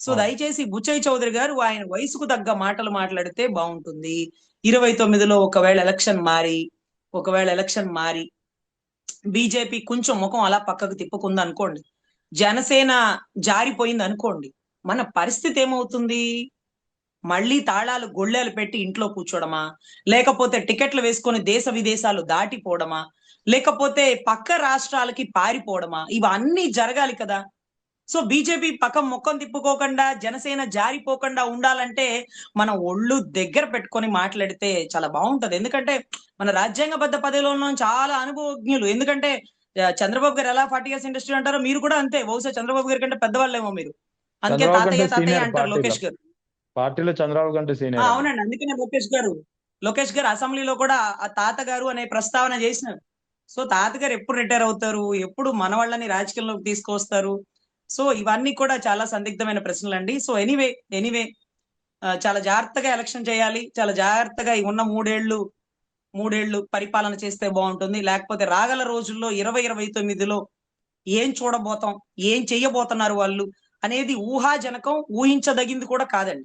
So అవును. దయచేసి బుచ్చయ్య చౌదరి గారు ఆయన వయసుకు తగ్గ మాటలు మాట్లాడితే బాగుంటుంది. 29లో ఒకవేళ ఎలక్షన్ మారి బీజేపీ కొంచెం ముఖం అలా పక్కకు తిప్పుకుంది అనుకోండి, జనసేన జారిపోయింది అనుకోండి, మన పరిస్థితి ఏమవుతుంది? మళ్ళీ తాళాలు గొళ్ళెలు పెట్టి ఇంట్లో కూర్చోడమా, లేకపోతే టికెట్లు వేసుకొని దేశ విదేశాలు దాటిపోవడమా, లేకపోతే పక్క రాష్ట్రాలకి పారిపోవడమా, ఇవన్నీ జరగాలి కదా. సో బీజేపీ పక్కం మొక్కం తిప్పుకోకుండా జనసేన జారిపోకుండా ఉండాలంటే మనం ఒళ్ళు దగ్గర పెట్టుకొని మాట్లాడితే చాలా బాగుంటది. ఎందుకంటే మన రాజ్యాంగబద్ధ పదవిలో ఉన్నాం, చాలా అనుభవజ్ఞులు. ఎందుకంటే చంద్రబాబు గారు ఎలా 40 ఇయర్స్ ఇండస్ట్రీ అంటారో మీరు కూడా అంతే. బహుశా చంద్రబాబు గారి కంటే పెద్దవాళ్ళేమో మీరు. అందుకే చంద్రబాబు కంటే తాతయ్య తాతయ్య సీనియర్ అంటారు పార్టీలో. లోకేష్ గారు. పార్టీలో చంద్రబాబు కంటే సీనియర్ అండి. అవునండి, అందుకనే లోకేష్ గారు అసెంబ్లీలో కూడా ఆ తాతగారు అనే ప్రస్తావన చేసినారు. సో తాతగారు ఎప్పుడు రిటైర్ అవుతారు, ఎప్పుడు మన వాళ్ళని రాజకీయంలోకి తీసుకొస్తారు? సో ఇవన్నీ కూడా చాలా సందిగ్ధమైన ప్రశ్నలు అండి. సో ఎనీవే చాలా జాగ్రత్తగా ఎలక్షన్ చేయాలి. చాలా జాగ్రత్తగా ఈ ఉన్న మూడేళ్లు పరిపాలన చేస్తే బాగుంటుంది. లేకపోతే రాగల రోజుల్లో 2029లో ఏం చూడబోతాం, ఏం చెయ్యబోతున్నారు వాళ్ళు అనేది ఊహాజనకం, ఊహించదగింది కూడా కాదండి.